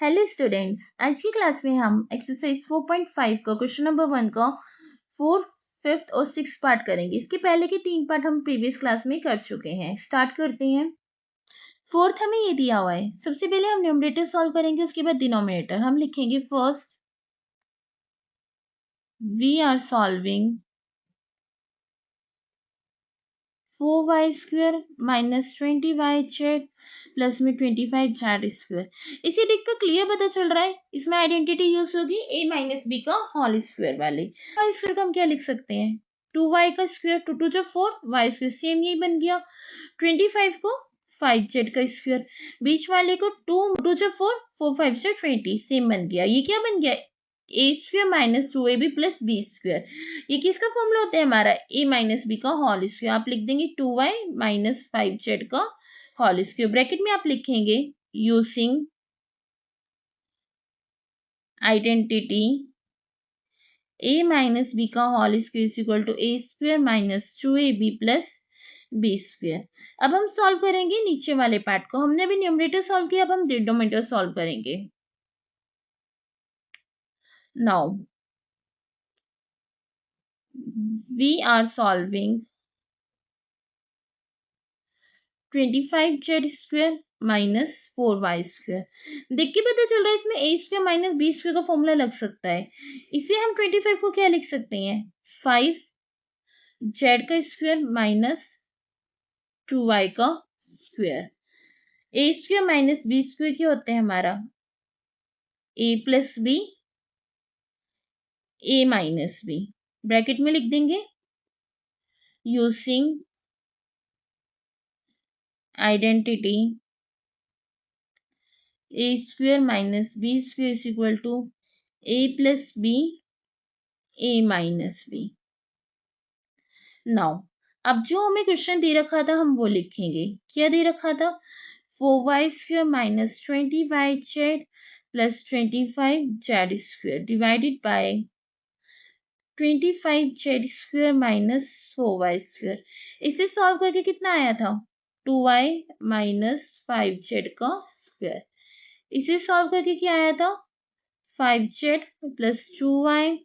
Hello students, आज की class में हम एक्सरसाइज 4.5 का क्वेश्चन नंबर 1 का 4th, 5th और 6th पार्ट करेंगे। इसके पहले के 3 पार्ट हम प्रीवियस क्लास में कर चुके हैं। स्टार्ट करते हैं। फोर्थ हमें ये दिया हुआ है। सबसे पहले हम न्यूमरेटर सॉल्व करेंगे, उसके बाद डिनोमिनेटर। हम लिखेंगे first we are solving 4y² minus 20y² plus में 25z²। इसे देखकर क्लियर पता चल रहा है, इसमें आइडेंटिटी यूज होगी a माइनस बी का होल स्क्वायर वाली। y स्क्वायर का हम क्या लिख सकते हैं, 2y का स्क्वायर, 2 2 4, y स्क्वायर सेम यही बन गया। 25 को 5z का स्क्वायर, बीच वाले को 2 2 4, 4 5 20 सेम बन गया। ये क्या बन गया, A square minus 2ab plus B square. ये किसका फॉर्मूला होता है हमारा, a माइनस बी का होल स्क्वायर। आप लिख देंगे 2y माइनस 5z का होल स्क्वायर। ब्रैकेट में आप लिखेंगे using identity a minus B का whole square is equal to a square minus 2ab plus B square. अब हम सॉल्व करेंगे नीचे वाले पार्ट को। हमने अभी न्यूमरेटर सॉल्व किया, अब हम डिनोमिनेटर सॉल्व करेंगे। Now we are solving 25z² minus 4y²। देख के पता चल रहा है इसमें a² माइनस b² का फॉर्मूला लग सकता है। इसे हम 25 को क्या लिख सकते हैं, 5z का स्क्वायर माइनस 2y का स्क्वायर। a² माइनस b² क्या होता है हमारा, a plus B, a minus B. Bracket में लिख देंगे using identity a² minus b² is equal to a plus B, a minus B. Now अब जो हमें क्वेश्चन दे रखा था हम वो लिखेंगे। क्या दे रखा था, 4y² minus 20y² plus 25z² divided by 25z² minus 4y²। इसे सॉल्व करके कितना आया था, 2y माइनस 5z का स्क्वायर। इसे सॉल्व करके क्या आया था, 5z plus 2y,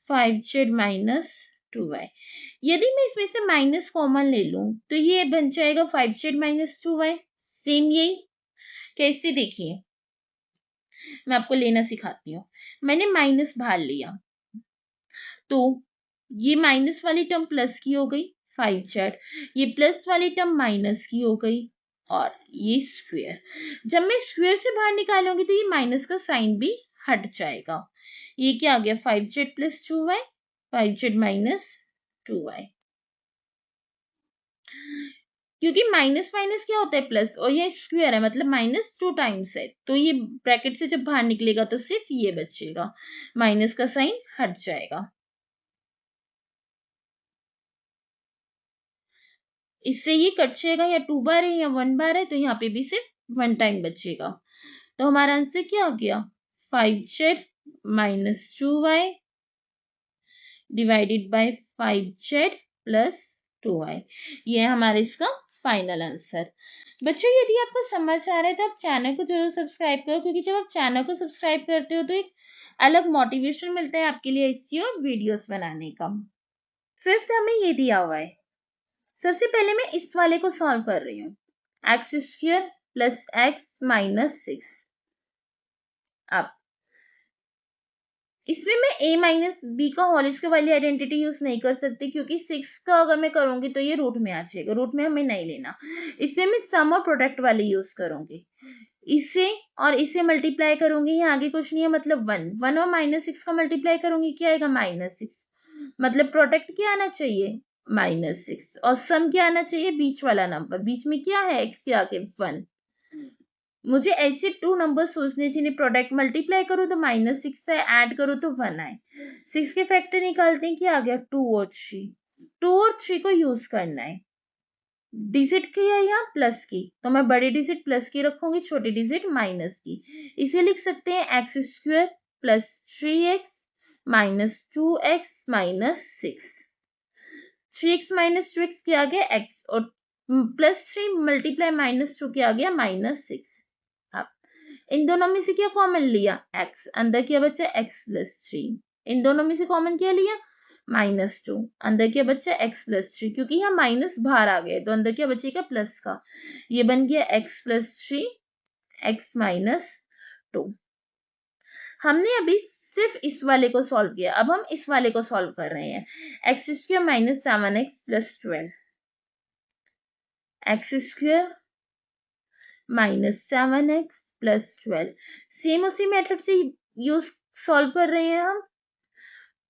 5z minus 2y। यदि मैं इसमें से माइनस कॉमन ले लूं तो ये बन जाएगा 5z माइनस 2y। सेम यही कैसे, देखिए मैं आपको लेना सिखाती हूँ। मैंने माइनस बाहर लिया तो ये माइनस वाली टर्म प्लस की हो गई 5z, ये प्लस वाली टर्म माइनस की हो गई, और ये स्क्वायर। जब मैं स्क्वायर से बाहर निकालूंगी तो ये माइनस का साइन भी हट जाएगा। ये क्या आ गया, 5z plus 2y, 5z minus 2y। क्योंकि माइनस माइनस क्या होता है, प्लस, और ये स्क्वायर है मतलब माइनस 2 टाइम्स है, तो ये ब्रैकेट से जब बाहर निकलेगा तो सिर्फ ये बचेगा, माइनस का साइन हट जाएगा। इससे ये कट जाएगा, या 2 बार है या 1 बार है, तो यहाँ पे भी सिर्फ 1 टाइम बचेगा। तो हमारा आंसर क्या आ गया, 5z minus 2y divided by 5z plus 2y। ये है हमारा इसका फाइनल आंसर। बच्चों यदि आपको समझ आ रहा है तो आप चैनल को जरूर सब्सक्राइब करो, क्योंकि जब आप चैनल को सब्सक्राइब करते हो तो एक अलग मोटिवेशन मिलता है आपके लिए ऐसी और वीडियोस बनाने का। फिफ्थ हमें ये दिया हुआ है। सबसे पहले मैं इस वाले को सॉल्व कर रही हूँ, x² प्लस x माइनस 6। अब इसमें मैं a माइनस बी का होल स्क्वायर वाली आइडेंटिटी यूज नहीं कर सकती, क्योंकि 6 का अगर मैं करूंगी तो ये रूट में आ जाएगा, रूट में हमें नहीं लेना। इसमें मैं सम और प्रोडक्ट वाली यूज करूंगी। इसे और इसे मल्टीप्लाई करूंगी, यहाँ आगे कुछ नहीं है, मतलब 1 और माइनस 6 का मल्टीप्लाई करूंगी, क्या आएगा, माइनस 6। मतलब प्रोडक्ट क्या आना चाहिए, माइनस 6, और सम क्या आना चाहिए, बीच वाला नंबर। बीच में क्या है, x के आगे 1। मुझे ऐसे 2 नंबर सोचने चाहिए, प्रोडक्ट मल्टीप्लाई करो तो माइनस 6 से ऐड करो तो 1 आए। 6 के फैक्टर निकालते हैं, क्या आ गया, 2 और 3। 2 और 3 को यूज करना है। डिजिट की है यहाँ प्लस की, तो मैं बड़ी डिजिट प्लस की रखूंगी, छोटी डिजिट माइनस की। इसे लिख सकते हैं x² plus 3x minus 2x minus 6। 3x minus 2x क्या आ गया, x, और प्लस 3 मल्टीप्लाई माइनस 2 क्या आ गया, माइनस 6। अब इन दोनों में से क्या कॉमन लिया, x, अंदर क्या बचा x+3, इन दोनों में से कॉमन क्या लिया -2, अंदर क्या बचा x+3, क्योंकि यहाँ माइनस बाहर आ गए तो अंदर क्या बचेगा प्लस का, ये बन गया x+3 x-2। हमने अभी सिर्फ इस वाले को सॉल्व किया, अब हम इस वाले को सॉल्व कर रहे हैं। x² - 7x + 12, x² -7x + 12, same उसी मेथड से यूज सॉल्व कर रहे हैं हम।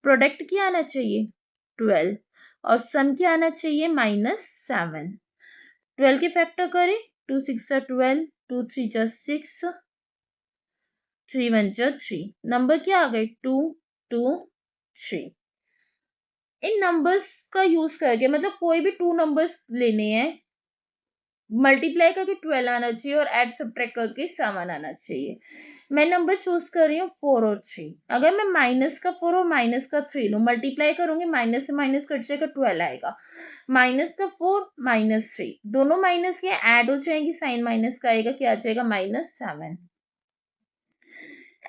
प्रोडक्ट क्या आना चाहिए 12 और सम क्या आना चाहिए -7। 12 के फैक्टर करें, 2 6 12, 2 3 6, 3 1 3, नंबर क्या आ गए 2 2 3। इन नंबर्स का यूज करके मतलब कोई भी 2 नंबर्स लेने हैं, मल्टीप्लाई करके 12 आना चाहिए और ऐड सब्ट्रैक्ट करके 7 आना चाहिए। मैं नंबर चूज कर रही हूँ 4 और 3। अगर मैं माइनस का 4 और माइनस का 3 लूँ, मल्टीप्लाई करूंगी, माइनस से माइनस कट जाएगा 12 आएगा, माइनस का 4 -3 दोनों माइनस के ऐड हो जाएंगे, साइन माइनस का आएगा, क्या आ जाएगा -7।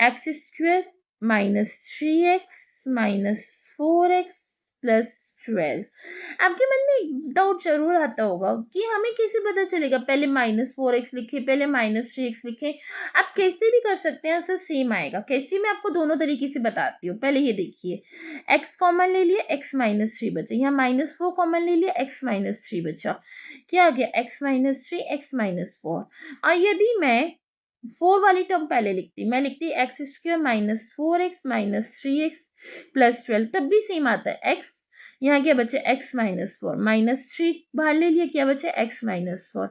x² -3x - 4x + 12। आपके मन में एक डाउट जरूर आता होगा कि हमें कैसे पता चलेगा, पहले -4x लिखे, पहले -3x लिखे, आप कैसे भी कर सकते हैं, आंसर सेम आएगा। कैसे, मैं आपको दोनों तरीके से बताती हूँ। पहले ये देखिए, x कॉमन ले लिया, x -3 बचा, यहाँ -4 कॉमन ले लिया, x -3 बचा, क्या आ गया x -3 x -4। और यदि मैं 4 वाली टर्म पहले लिखती, मैं लिखती x² -4x - 3x + 12, तब भी सेम आता है। x यहाँ क्या बचे x -4, -3 बाहर ले लिया, क्या बचे x -4,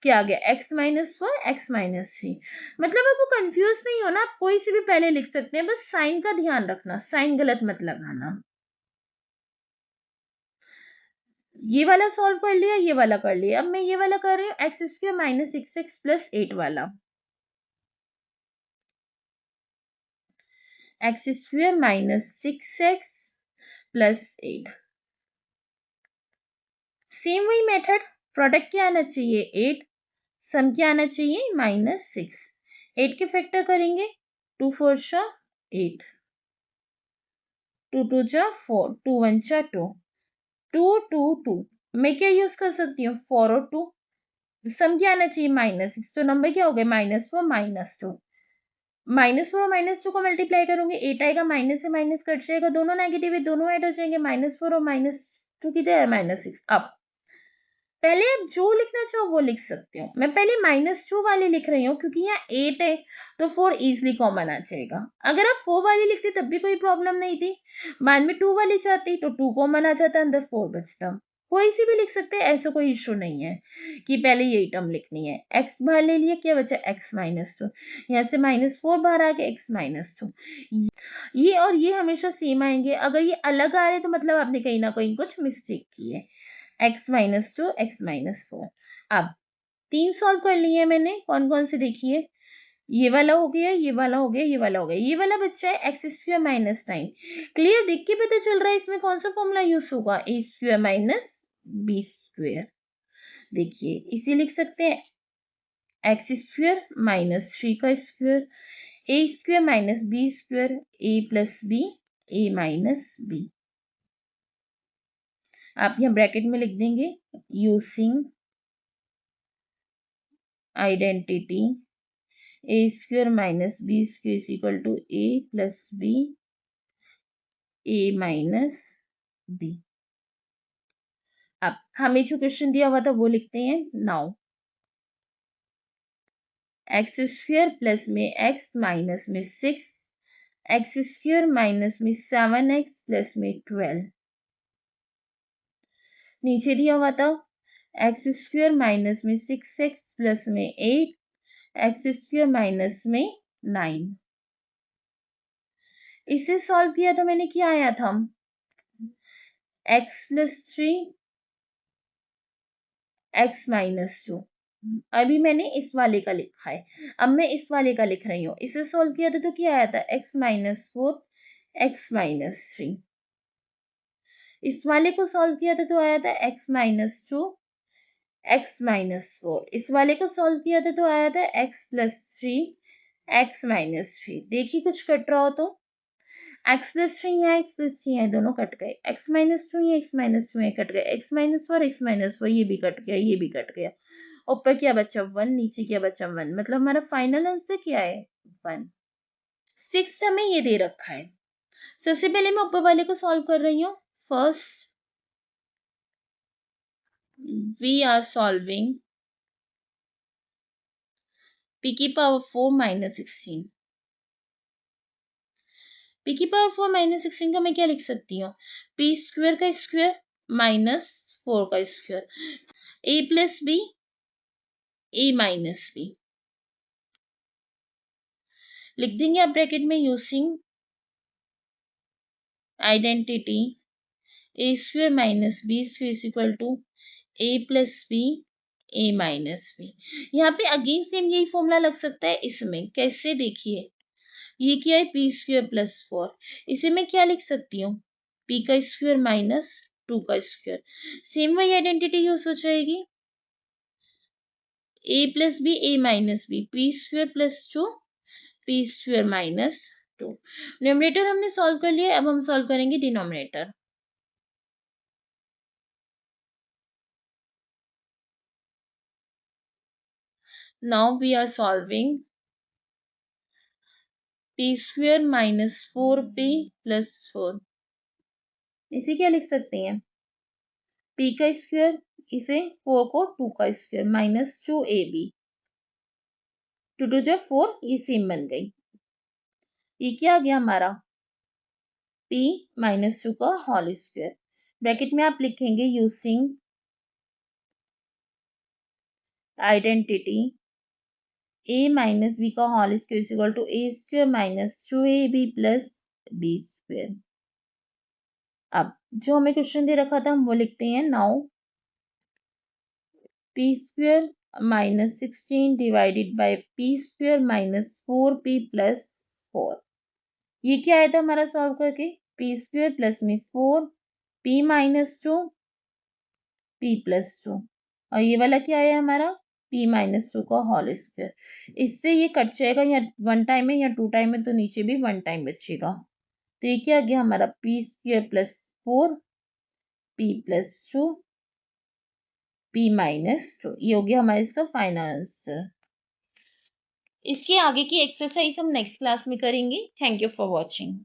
क्या आ गया x -4 x -3। मतलब आपको कंफ्यूज नहीं होना, आप कोई से भी पहले लिख सकते हैं, बस साइन का ध्यान रखना, साइन गलत मत लगाना। ये वाला सॉल्व कर लिया, ये वाला कर लिया, अब मैं ये वाला कर रही हूँ x² -6x + 8 वाला, x² -6x + 8, सेम वही मेथड, प्रोडक्ट क्या आना चाहिए 8, सम क्या आना चाहिए -6, 8 के फैक्टर करेंगे, 2 4 8, 2 2 4, 2 1 2, 2 2 2, मैं क्या यूज कर सकती हूँ 4 और 2, सम क्या आना चाहिए -6, तो नंबर क्या हो गए -4 -2, -4 और -2 को मल्टीप्लाई करूंगी, 8 आएगा, माइनस से माइनस कट जाएगा, दोनों नेगेटिव है, दोनों ऐड हो जाएंगे, -4 और -2 किधर है -6। अब पहले आप जो लिखना चाहो वो लिख सकते हो, मैं पहले -2 वाली लिख रही हूँ क्योंकि यहाँ 8 है तो 4 इजिली कॉमन आ जाएगा। अगर आप 4 वाली लिखते तब भी कोई प्रॉब्लम नहीं थी, बाद में 2 वाली चाहती तो 2 कॉमन आ जाता, अंदर 4 बचता। कोई सी भी लिख सकते हैं, ऐसा कोई इशू नहीं है कि पहले यही टर्म लिखनी है। x बाहर ले लिया, क्या बचा x -2, यहाँ से -4 बाहर आ गया x -2, ये और ये हमेशा सेम आएंगे। अगर ये अलग आ रहे तो मतलब आपने कहीं ना कहीं कुछ मिस्टेक की है। x -2 x -4। अब 3 सॉल्व कर लिए मैंने, कौन कौन से देखिए, ये वाला हो गया, ये वाला हो गया, ये वाला हो गया, ये वाला बच्चा है x² -9। क्लियर, देख के पता चल रहा है इसमें कौन सा फॉर्मूला यूज होगा, a² - b²। देखिए इसे लिख सकते हैं x² -3 का square, a² - b², a + b, a - b। आप यहाँ ब्रैकेट में लिख देंगे using identity a² - b² = a + b, a - b। अब हमें जो क्वेश्चन दिया हुआ था वो लिखते हैं। नाउ x² प्लस में x माइनस में 6, x² माइनस में 7x प्लस में 12, नीचे दिया हुआ था x² माइनस में 6x प्लस में 8, x² माइनस में 9। इसे सॉल्व किया तो मैंने क्या आया था, x + 3 x - 2। अभी मैंने इस वाले का लिखा है, अब मैं इस वाले का लिख रही हूँ। इसे सॉल्व किया था तो क्या आया था x - 4 x - 3। इस वाले को सॉल्व किया था तो आया था x - 2 x - 4। इस वाले को सॉल्व किया था तो आया था x + 3 x माइनस थ्री, देखिए कुछ कट रहा हो तो x प्लस थ्री या x प्लस थ्री है, दोनों कट गए, x माइनस टू या x माइनस टू कट गए, x minus four x minus four ये भी कट गया, ये भी कट गया, ऊपर क्या बचा वन, नीचे क्या बचा वन, मतलब हमारा फाइनल आंसर क्या है वन। सिक्स हमें ये दे रखा है। सबसे पहले मैं ऊपर वाले को सॉल्व कर रही हूँ। First we are solving p की पावर 4 माइनस 16। p की पावर 4 माइनस 16 को मैं क्या लिख सकती हूँ, p स्क्वायर का स्क्वायर माइनस 4 का square, a plus B a minus B लिख देंगे आप ब्रैकेट में, using identity a square minus B square is equal to a plus B a minus B. यहाँ पे अगेन सेम यही फॉर्मूला लग सकता है इसमें, कैसे देखिए, ये क्या है पी स्क्वायर प्लस फोर, इसे मैं क्या लिख सकती हूँ, पी का स्क्वायर माइनस टू का स्क्वायर, सेम वही आइडेंटिटी यूज हो जाएगी, A plus B A minus B, P square plus two P square minus two. Numerator हमने सॉल्व कर लिया, अब हम सॉल्व करेंगे denominator. Now we are solving P square minus four P plus four, इसे क्या लिख सकते हैं, पी का स्क्वायर, इसे फोर को टू का square minus two A B, two two जो फोर, ये सेम बन गई, ये क्या आ गया हमारा p माइनस टू का होल स्क्वायर, ब्रैकेट में आप लिखेंगे using identity a minus B का whole square is equal to a square minus two A B plus B square. अब जो हमें क्वेश्चन दे रखा था हम वो लिखते हैं, now p square minus 16 divided by p square minus 4p plus 4, ये क्या आया था हमारा सॉल्व करके, p स्क्वायर प्लस में 4 p minus to p plus two, और ये वाला क्या है हमारा p माइनस टू का होल स्क्वायर, इससे ये कट जाएगा, या वन टाइम है या टू टाइम है, तो नीचे भी वन टाइम बचेगा, तो ये क्या आ गया हमारा p square plus four p plus two p minus to, ये हो गया हमारा इसका फाइनल आंसर। इसके आगे की एक्सरसाइज हम नेक्स्ट क्लास में करेंगे। Thank you for watching.